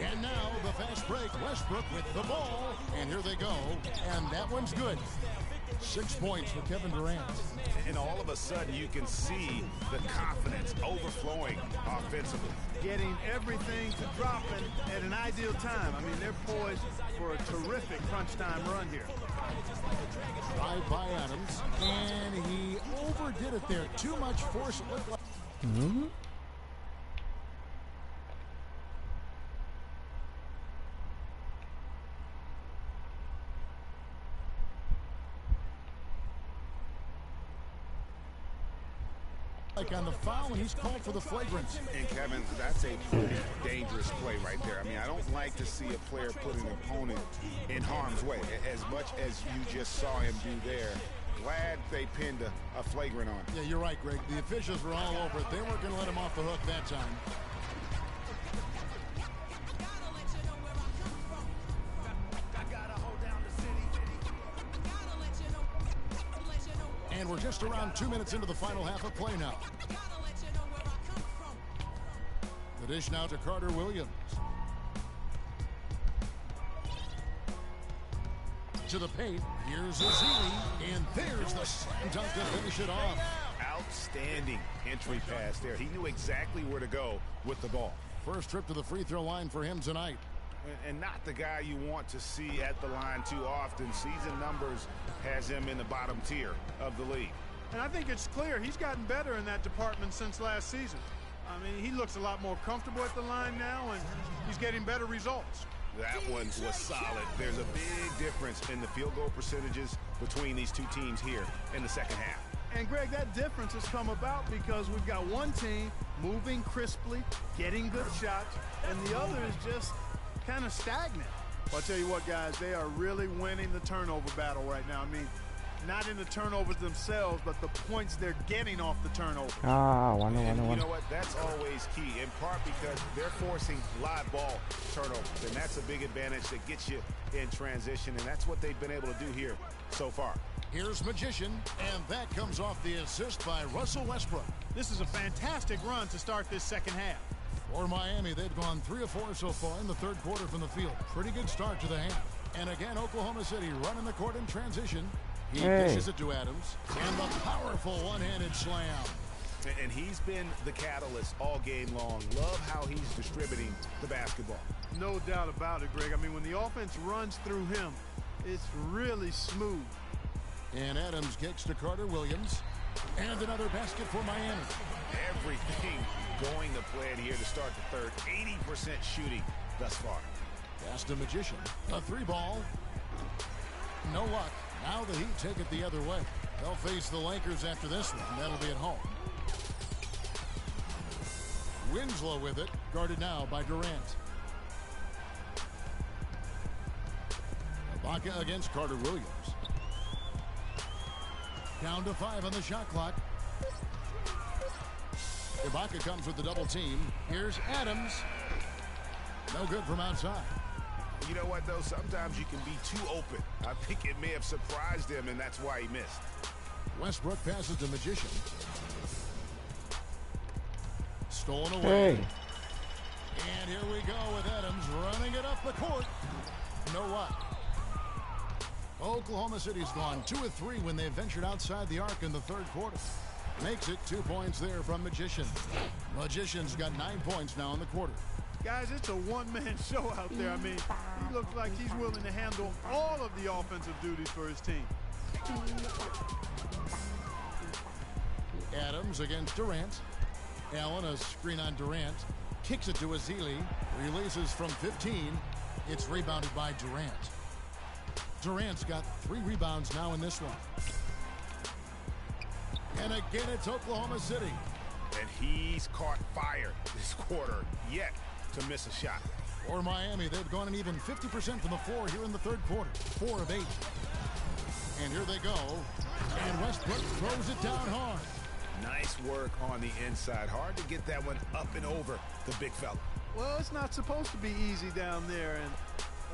And now the fast break. Westbrook with the ball. And here they go. And that one's good. 6 points for Kevin Durant. And all of a sudden you can see the confidence overflowing offensively. Getting everything to drop at an ideal time. I mean, they're poised for a terrific crunch time run here. Drive by Adams. And he overdid it there. Too much force. It looked like... on the foul, and he's called for the flagrant. And Kevin, that's a pretty dangerous play right there. I mean, I don't like to see a player put an opponent in harm's way as much as you just saw him do there. Glad they pinned a flagrant on. Yeah, you're right, Greg. The officials were all over it. They weren't going to let him off the hook that time. And we're just around 2 minutes into the final half of play now. The dish now to Carter Williams. To the paint. Here's Azili. And there's the slam dunk to finish it off. Outstanding entry pass there. He knew exactly where to go with the ball. First trip to the free throw line for him tonight. And not the guy you want to see at the line too often. Season numbers has him in the bottom tier of the league. And I think it's clear he's gotten better in that department since last season. I mean, he looks a lot more comfortable at the line now, and he's getting better results. That one was solid. There's a big difference in the field goal percentages between these two teams here in the second half. And, Greg, that difference has come about because we've got one team moving crisply, getting good shots, and the other is just kind of stagnant. Well, I'll tell you what, guys, they are really winning the turnover battle right now. I mean, not in the turnovers themselves, but the points they're getting off the turnover. You know what? That's always key, in part because they're forcing live ball turnovers, and that's a big advantage that gets you in transition, and that's what they've been able to do here so far. Here's Magician, and that comes off the assist by Russell Westbrook. This is a fantastic run to start this second half. For Miami, they've gone 3 of 4 so far in the third quarter from the field. Pretty good start to the half. And again, Oklahoma City running the court in transition. He dishes it to Adams. And the powerful one-handed slam. And he's been the catalyst all game long. Love how he's distributing the basketball. No doubt about it, Greg. I mean, when the offense runs through him, it's really smooth. And Adams kicks to Carter Williams. And another basket for Miami. Everything going to plan here to start the third. 80% shooting thus far. Pass to Magician. A 3-ball. No luck. Now the Heat take it the other way. They'll face the Lakers after this one. That'll be at home. Winslow with it. Guarded now by Durant. Ibaka against Carter Williams. Down to 5 on the shot clock. Ibaka comes with the double team. Here's Adams. No good from outside. You know what, though? Sometimes you can be too open. I think it may have surprised him, and that's why he missed. Westbrook passes to Magician. Stolen away. And here we go with Adams running it up the court. No luck. Oklahoma City's gone 2 of 3 when they ventured outside the arc in the third quarter. Makes it 2 points there from Magician. Magician's got 9 points now in the quarter. Guys, it's a one-man show out there. I mean, he looks like he's willing to handle all of the offensive duties for his team. Adams against Durant. Allen, a screen on Durant. Kicks it to Azili. Releases from 15. It's rebounded by Durant. Durant's got 3 rebounds now in this one. And again, it's Oklahoma City. And he's caught fire this quarter yet to miss a shot. For Miami, they've gone an even 50% from the floor here in the third quarter. 4 of 8. And here they go. And Westbrook throws it down hard. Nice work on the inside. Hard to get that one up and over the big fella. Well, it's not supposed to be easy down there, and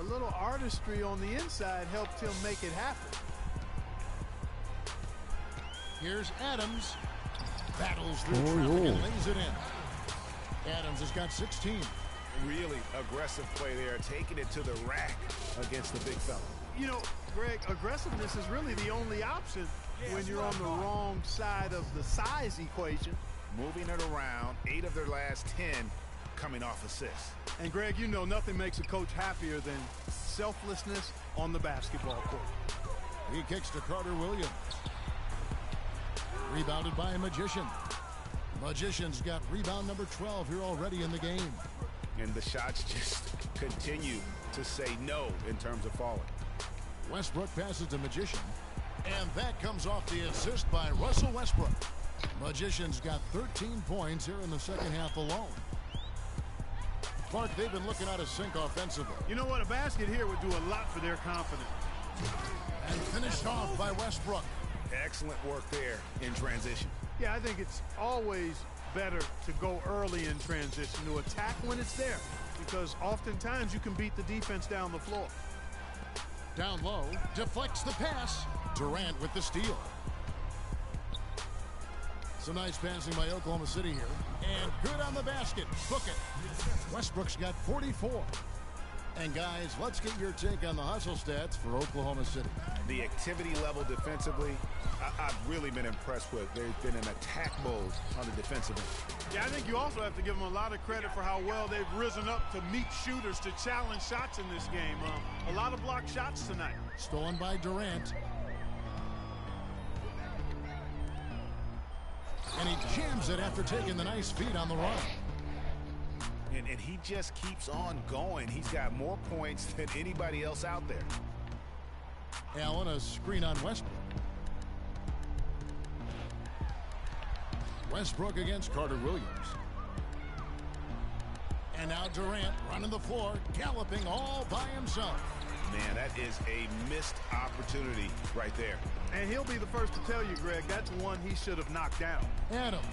a little artistry on the inside helped him make it happen. Here's Adams. battles through traffic and lays it in. Adams has got 16. Really aggressive play there, taking it to the rack against the big fella. You know, Greg, aggressiveness is really the only option when you're on the wrong side of the size equation. Moving it around, 8 of their last 10 coming off assists. And Greg, you know nothing makes a coach happier than selflessness on the basketball court. He kicks to Carter Williams. Rebounded by a Magician. Magician's got rebound number 12 here already in the game. And the shots just continue to say no in terms of falling. Westbrook passes to Magician. And that comes off the assist by Russell Westbrook. Magician's got 13 points here in the second half alone. Clark, they've been looking out of sync offensively. You know what? A basket here would do a lot for their confidence. And finished off by Westbrook. Excellent work there in transition. Yeah, I think it's always better to go early in transition, to attack when it's there, because oftentimes you can beat the defense down the floor. Down low, deflects the pass. Durant with the steal. Some nice passing by Oklahoma City here. And good on the basket. Book it. Westbrook's got 44. And guys, let's get your take on the hustle stats for Oklahoma City. The activity level defensively, I've really been impressed with. They've been in attack mode on the defensive end. Yeah, I think you also have to give them a lot of credit for how well they've risen up to meet shooters, to challenge shots in this game. A lot of blocked shots tonight. Stolen by Durant. And he jams it after taking the nice feed on the run. And he just keeps on going. He's got more points than anybody else out there. Allen, a screen on Westbrook. Westbrook against Carter Williams. And now Durant running the floor, galloping all by himself. Man, that is a missed opportunity right there. And he'll be the first to tell you, Greg, that's one he should have knocked down. Adams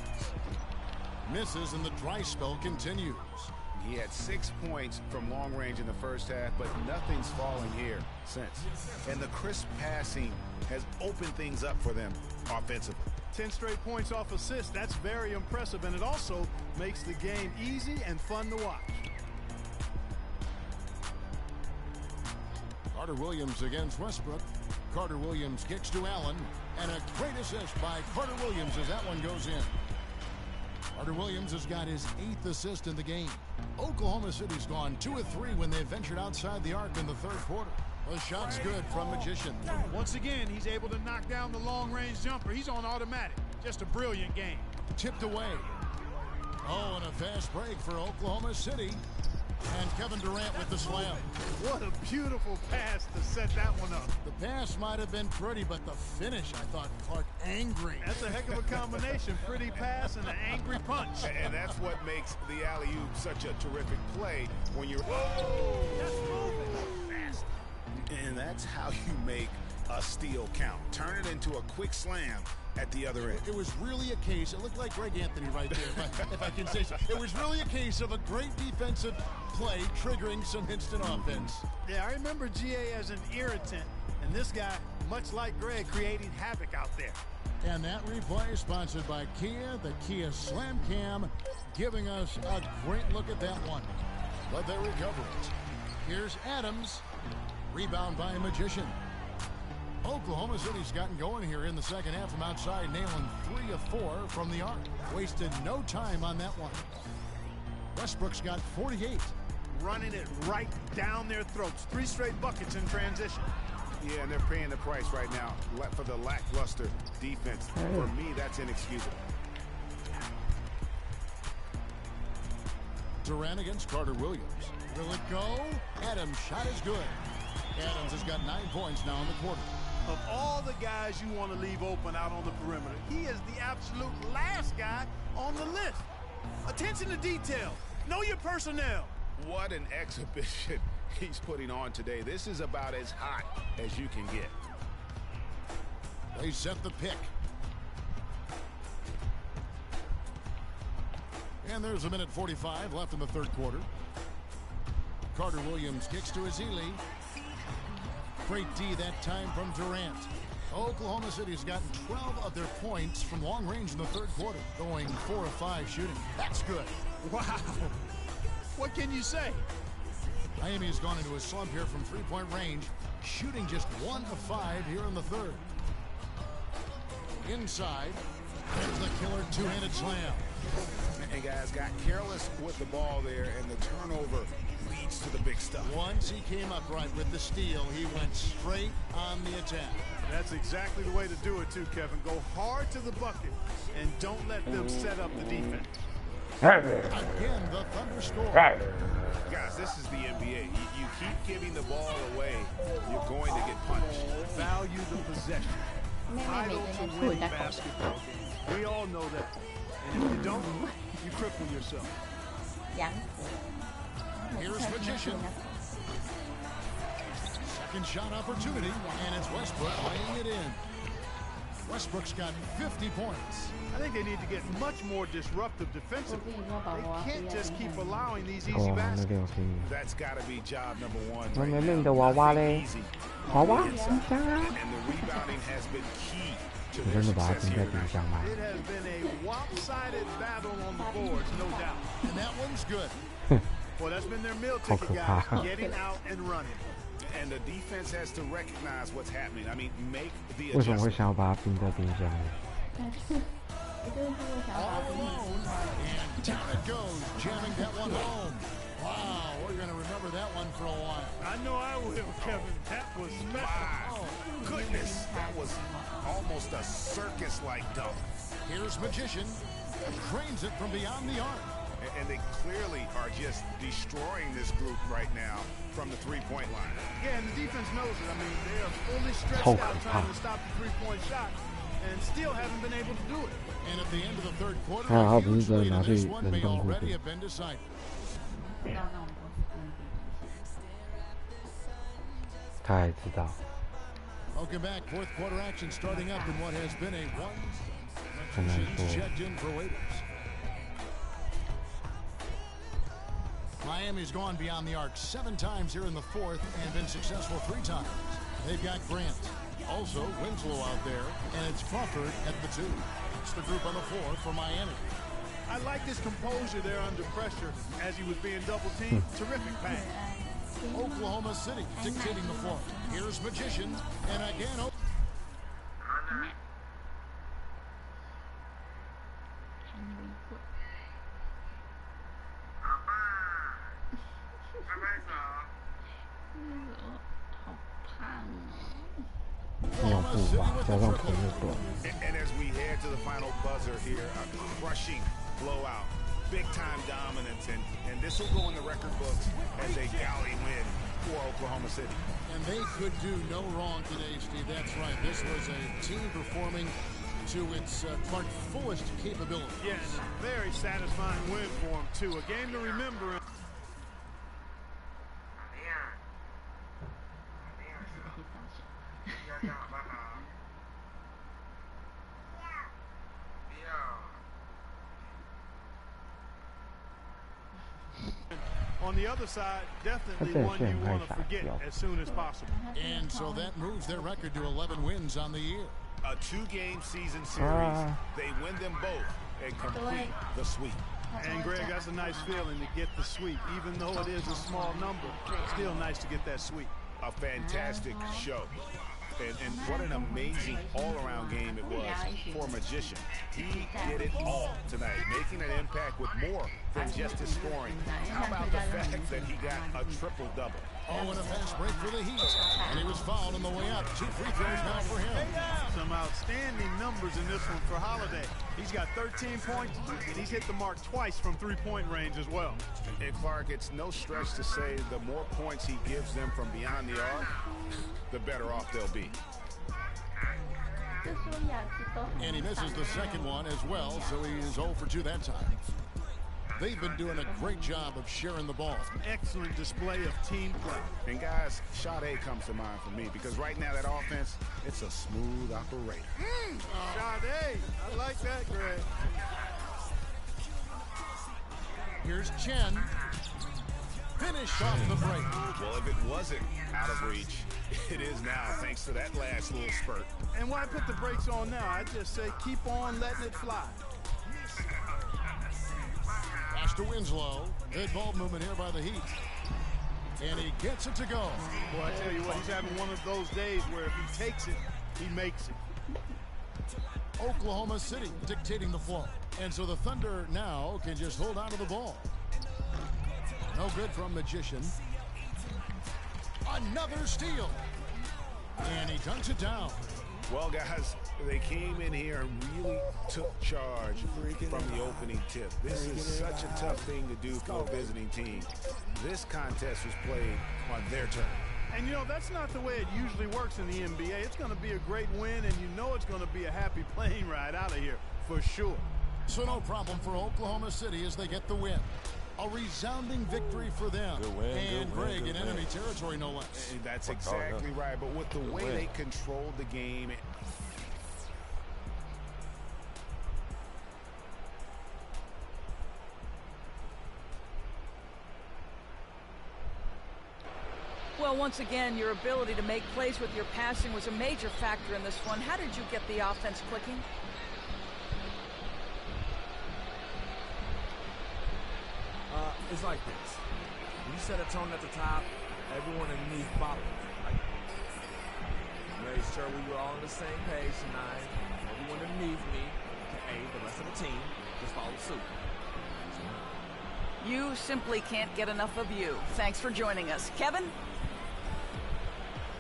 misses and the dry spell continues. He had 6 points from long range in the first half, but nothing's falling here since. And the crisp passing has opened things up for them offensively. 10 straight points off assists. That's very impressive, and it also makes the game easy and fun to watch. Carter Williams against Westbrook. Carter Williams kicks to Allen, and a great assist by Carter Williams as that one goes in. Carter Williams has got his 8th assist in the game. Oklahoma City's gone 2 of 3 when they ventured outside the arc in the third quarter. The shot's good from Magician. Once again, he's able to knock down the long-range jumper. He's on automatic. Just a brilliant game. Tipped away. Oh, and a fast break for Oklahoma City. And Kevin Durant with the slam. What a beautiful pass to set that one up. The pass might have been pretty, but the finish, I thought, Clark, angry. That's a heck of a combination. Pretty pass and an angry punch. And that's what makes the alley-oop such a terrific play when you're... Whoa! That's moving fast. And that's how you make a steal count. Turn it into a quick slam at the other end. It was really a case, it looked like Greg Anthony right there, if I can say so. It was really a case of a great defensive play triggering some instant offense. Yeah, I remember GA as an irritant, and this guy, much like Greg, creating havoc out there. And that replay sponsored by Kia, the Kia Slam Cam, giving us a great look at that one. But they recover it. Here's Adams. Rebound by a Magician. Oklahoma City's gotten going here in the second half from outside, nailing 3 of 4 from the arc. Wasted no time on that one. Westbrook's got 48. Running it right down their throats. 3 straight buckets in transition. Yeah, and they're paying the price right now for the lackluster defense. For me, that's inexcusable. Durant against Carter Williams. Will it go? Adams' shot is good. Adams has got 9 points now in the quarter. Of all the guys you want to leave open out on the perimeter, he is the absolute last guy on the list. Attention to detail. Know your personnel. What an exhibition he's putting on today. This is about as hot as you can get. They set the pick. And there's 1:45 left in the third quarter. Carter Williams kicks to Ezeli. Great D that time from Durant. Oklahoma City's gotten 12 of their points from long range in the third quarter, going 4 of 5 shooting. That's good. Wow. What can you say? Miami has gone into a slump here from three-point range, shooting just 1 of 5 here in the third. Inside, there's the killer two-handed slam. And guys got careless with the ball there, and the turnover leads to the big stuff. Once he came upright with the steal, he went straight on the attack. That's exactly the way to do it too, Kevin. Go hard to the bucket and don't let them set up the defense. Again, the Thunder score. Guys, this is the NBA. You keep giving the ball away, you're going to get punished. Value the possession. Vital to win basketball games. We all know that. And if you don't, you cripple yourself. Here's Magician. Second shot opportunity, and it's Westbrook laying it in. Westbrook's got 50 points. I think they need to get much more disruptive defensively. They can't just keep allowing these easy baskets. That's got to be job number one. Right now. Easy. And the rebounding has been key to their success here. It has been a lopsided battle on the boards, no doubt. And that one's good. Well, that's been their meal ticket, guys. Getting out and running. And the defense has to recognize what's happening. I mean, make the adjustment. All alone, and down it goes, jamming that one home. Wow, we're going to remember that one for a while. I know I will, Kevin. That was special. Wow, goodness, that was almost a circus-like dunk. Here's Magician, cranes it from beyond the arc. And they clearly are just destroying this group right now from the three-point line. Yeah, and the defense knows it. I mean, they are fully stretched out trying to stop the three-point shot and still haven't been able to do it. And at the end of the third quarter, a huge lead in this one may already have been decided. Welcome back. Fourth quarter action starting up in what has been a one. She's checked in for waiters. Miami's gone beyond the arc 7 times here in the fourth and been successful 3 times. They've got Grant. Also, Winslow out there, and it's Crawford at the 2. It's the group on the floor for Miami. I like his composure there under pressure as he was being double-teamed. Terrific pass. Oklahoma City dictating the floor. Here's Magician, and again... And as we head to the final buzzer here, a crushing blowout, big-time dominance, and this will go in the record books as a galley win for Oklahoma City. And they could do no wrong today, Steve. That's right. This was a team performing to its fullest capability. Yes, very satisfying win for them, too. A game to remember. On the other side, definitely one you want to forget as soon as possible. And so that moves their record to 11 wins on the year. A 2-game season series. They win them both and complete the sweep. And Greg, that's a nice feeling to get the sweep. Even though it is a small number, still nice to get that sweep. A fantastic show. And what an amazing all-around game it was for Magician. He did it all tonight, making an impact with more than just his scoring. How about the fact that he got a triple-double? Oh, and a fast break for the Heat. And he was fouled on the way out. 2 free throws now for him. Some outstanding numbers in this one for Holiday. He's got 13 points, and he's hit the mark twice from three-point range as well. And Clark, it's no stretch to say the more points he gives them from beyond the arc, the better off they'll be. And he misses the second one as well, so he is 0 for 2 that time. They've been doing a great job of sharing the ball. Excellent display of team play. And guys, Sade comes to mind for me because right now that offense, it's a smooth operator. Sade, I like that, Greg. Here's Chen. Finish off the break. Well, if it wasn't out of reach, it is now, thanks to that last little spurt. And why put the brakes on now? I just say keep on letting it fly. Pass to Winslow. Good ball movement here by the Heat. And he gets it to go. Boy, I tell you what, he's having one of those days where if he takes it, he makes it. Oklahoma City dictating the flow. And so the Thunder now can just hold on to the ball. No good from Magician. Another steal. And he dunks it down. Well, guys, they came in here and really took charge from the opening tip. This is such a tough thing to do for a visiting team. This contest was played on their turn. And, you know, that's not the way it usually works in the NBA. It's going to be a great win, and you know it's going to be a happy plane ride out of here, for sure. So no problem for Oklahoma City as they get the win. A resounding victory for them. And Greg in enemy territory, no less. That's exactly right. But with the way they controlled the game. Well, once again, your ability to make plays with your passing was a major factor in this one. How did you get the offense clicking? It's like this. When you set a tone at the top, everyone underneath follows. Like, made sure we were all on the same page tonight. Everyone underneath me, aka the rest of the team, just followed suit. You simply can't get enough of you. Thanks for joining us. Kevin?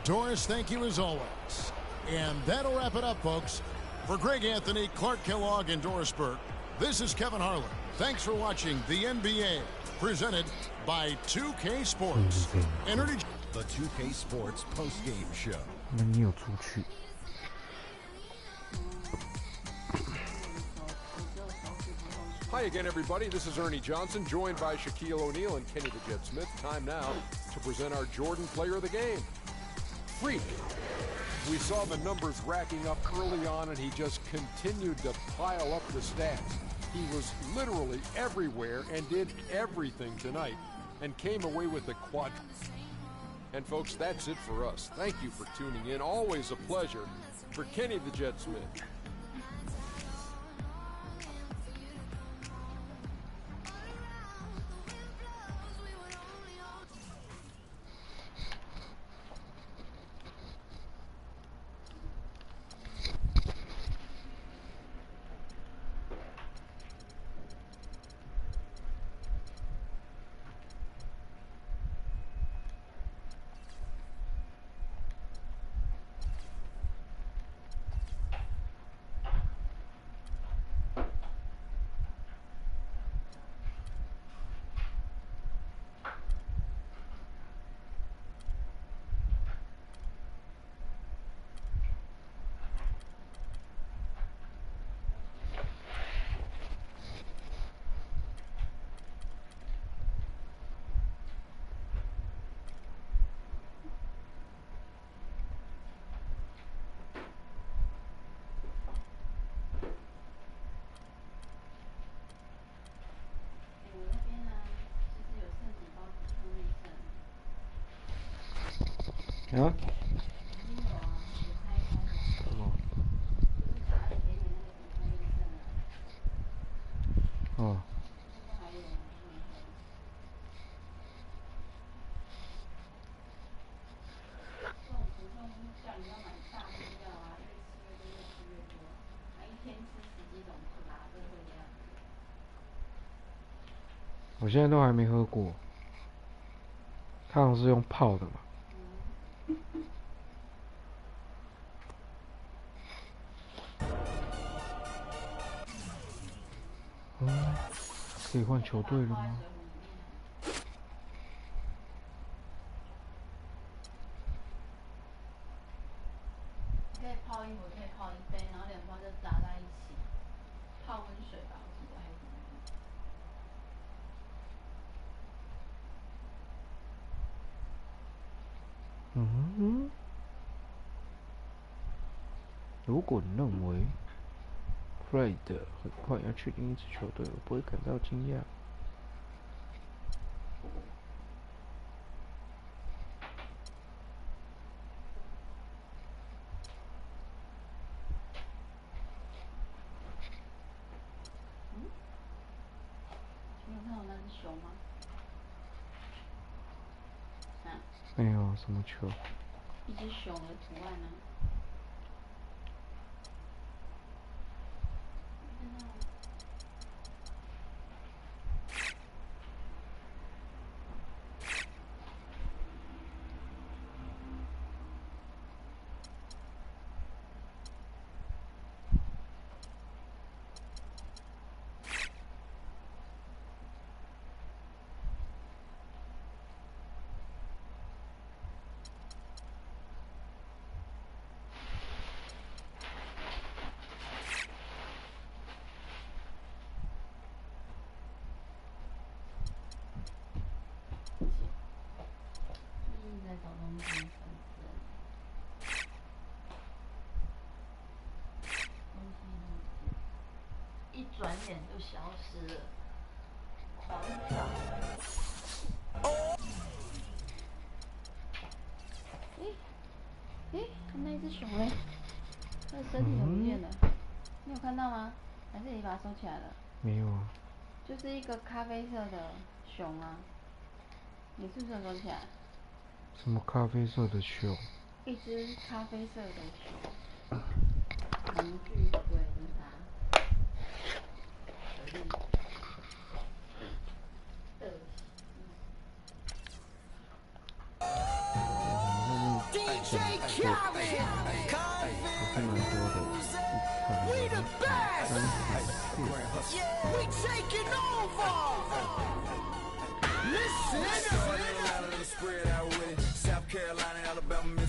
Doris, thank you as always. And that'll wrap it up, folks. For Greg Anthony, Clark Kellogg, and Doris Burke, this is Kevin Harlan. Thanks for watching the NBA, presented by 2K Sports. The 2K Sports post-game show. 那你有出去？ Hi again, everybody. This is Ernie Johnson, joined by Shaquille O'Neal and Kenny the Jet Smith. Time now to present our Jordan Player of the Game. Freak. We saw the numbers racking up early on, and he just continued to pile up the stats. He was literally everywhere and did everything tonight and came away with the quad. And folks, that's it for us. Thank you for tuning in. Always a pleasure. For Kenny the Jet Smith.啊？哦。我现在都还没喝过，它好像是用泡的嘛。可以换球队了吗？可以泡一壶，可以泡一杯，然后2包就打在一起，泡温水吧，我记得还是怎么样。嗯，如果你认为 Fred 很快要确定一支球队，我不会感到惊讶。熊吗？啊？没有什么球。一只熊的图案呢？在找东西粉丝，东西一转眼就消失了，狂找。那一只熊嘞？它的身体怎么不见了？你有看到吗？还是你把它收起来了？没有啊。就是一个咖啡色的熊啊，你是不是有收起来？什么咖啡色的熊？一只咖啡色的熊，玩具鬼的它，DJ Khaled，还是蛮多的，一看We taking over. Listen. South Carolina, Alabama.